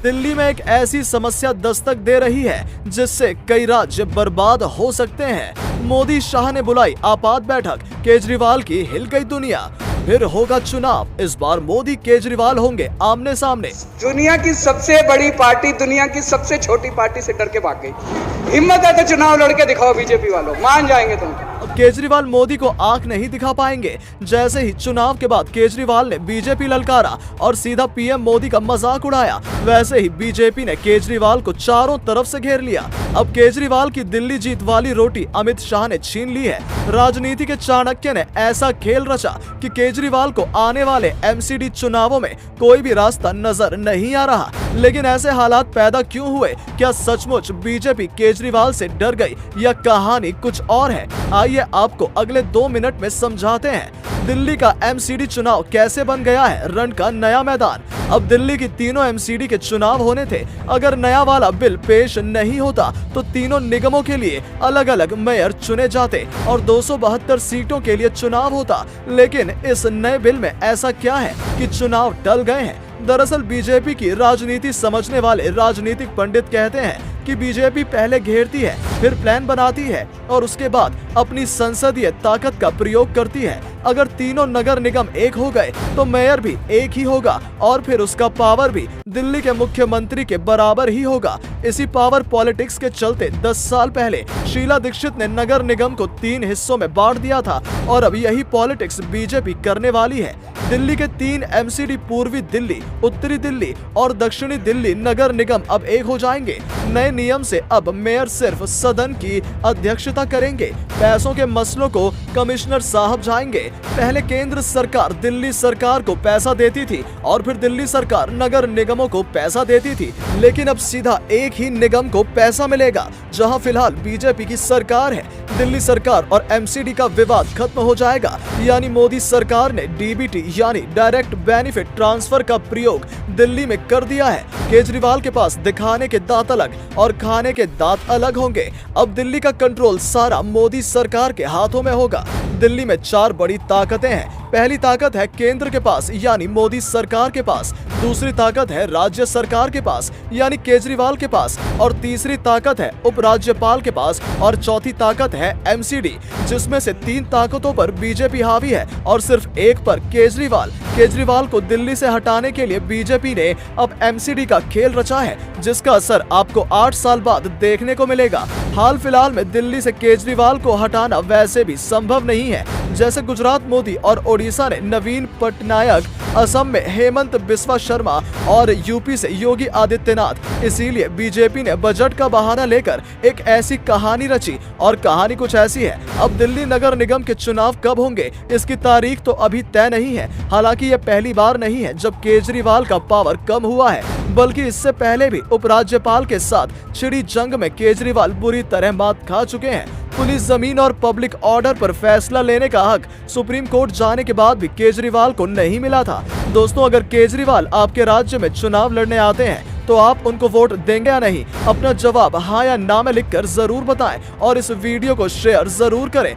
दिल्ली में एक ऐसी समस्या दस्तक दे रही है जिससे कई राज्य बर्बाद हो सकते हैं। मोदी शाह ने बुलाई आपात बैठक, केजरीवाल की हिल गई दुनिया। फिर होगा चुनाव, इस बार मोदी केजरीवाल होंगे आमने सामने। दुनिया की सबसे बड़ी पार्टी दुनिया की सबसे छोटी पार्टी से डर के भाग गई। हिम्मत है तो चुनाव लड़के दिखाओ बीजेपी वालों, मान जाएंगे तुम। अब केजरीवाल मोदी को आंख नहीं दिखा पाएंगे। जैसे ही चुनाव के बाद केजरीवाल ने बीजेपी ललकारा और सीधा पीएम मोदी का मजाक उड़ाया, वैसे ही बीजेपी ने केजरीवाल को चारों तरफ से घेर लिया। अब केजरीवाल की दिल्ली जीत वाली रोटी अमित शाह ने छीन ली है। राजनीति के चाणक्य ने ऐसा खेल रचा कि केजरीवाल को आने वाले एमसीडी चुनावों में कोई भी रास्ता नजर नहीं आ रहा। लेकिन ऐसे हालात पैदा क्यों हुए? क्या सचमुच बीजेपी केजरीवाल से डर गई या कहानी कुछ और है? आइए आपको अगले 2 मिनट में समझाते हैं। दिल्ली का एमसीडी चुनाव कैसे बन गया है रण का नया मैदान। अब दिल्ली की तीनों एमसीडी के चुनाव होने थे। अगर नया वाला बिल पेश नहीं होता तो तीनों निगमों के लिए अलग अलग मेयर चुने जाते और 272 सीटों के लिए चुनाव होता। लेकिन इस नए बिल में ऐसा क्या है कि चुनाव टल गए हैं? दरअसल बीजेपी की राजनीति समझने वाले राजनीतिक पंडित कहते हैं कि बीजेपी पहले घेरती है, फिर प्लान बनाती है और उसके बाद अपनी संसदीय ताकत का प्रयोग करती है। अगर तीनों नगर निगम एक हो गए तो मेयर भी एक ही होगा और फिर उसका पावर भी दिल्ली के मुख्यमंत्री के बराबर ही होगा। इसी पावर पॉलिटिक्स के चलते 10 साल पहले शीला दीक्षित ने नगर निगम को 3 हिस्सों में बांट दिया था और अब यही पॉलिटिक्स बीजेपी करने वाली है। दिल्ली के 3 एमसीडी पूर्वी दिल्ली, उत्तरी दिल्ली और दक्षिणी दिल्ली नगर निगम अब एक हो जाएंगे। नए नियम से अब मेयर सिर्फ सदन की अध्यक्षता करेंगे। पैसों के मसलों को कमिश्नर साहब जाएंगे। पहले केंद्र सरकार दिल्ली सरकार को पैसा देती थी और फिर दिल्ली सरकार नगर निगमों को पैसा देती थी। लेकिन अब सीधा एक ही निगम को पैसा मिलेगा, जहां फिलहाल बीजेपी की सरकार है। दिल्ली सरकार और एमसीडी का विवाद खत्म हो जाएगा। यानी मोदी सरकार ने डीबीटी यानी डायरेक्ट बेनिफिट ट्रांसफर का प्रयोग दिल्ली में कर दिया है। केजरीवाल के पास दिखाने के दांत अलग और खाने के दांत अलग होंगे। अब दिल्ली का कंट्रोल सारा मोदी सरकार के हाथों में होगा। दिल्ली में 4 बड़ी ताकतें हैं। पहली ताकत है केंद्र के पास यानी मोदी सरकार के पास, दूसरी ताकत है राज्य सरकार के पास यानी केजरीवाल के पास और तीसरी ताकत है उपराज्यपाल के पास और चौथी ताकत है एमसीडी, जिसमें से 3 ताकतों पर बीजेपी हावी है और सिर्फ एक पर केजरीवाल। केजरीवाल को दिल्ली से हटाने के लिए बीजेपी ने अब एमसीडी का खेल रचा है, जिसका असर आपको 8 साल बाद देखने को मिलेगा। हाल फिलहाल में दिल्ली से केजरीवाल को हटाना वैसे भी संभव नहीं है। जैसे गुजरात मोदी और ओडिशा ने नवीन पटनायक, असम में हेमंत बिस्वा शर्मा और यूपी से योगी आदित्यनाथ। इसीलिए बीजेपी ने बजट का बहाना लेकर एक ऐसी कहानी रची और कहानी कुछ ऐसी है। अब दिल्ली नगर निगम के चुनाव कब होंगे इसकी तारीख तो अभी तय नहीं है। हालांकि यह पहली बार नहीं है जब केजरीवाल का पावर कम हुआ है, बल्कि इससे पहले भी उपराज्यपाल के साथ छिड़ी जंग में केजरीवाल बुरी तरह मात खा चुके हैं। पुलिस जमीन और पब्लिक ऑर्डर पर फैसला लेने का हक सुप्रीम कोर्ट जाने के बाद भी केजरीवाल को नहीं मिला था। दोस्तों, अगर केजरीवाल आपके राज्य में चुनाव लड़ने आते हैं तो आप उनको वोट देंगे या नहीं? अपना जवाब हाँ या ना में लिखकर जरूर बताएं और इस वीडियो को शेयर जरूर करें।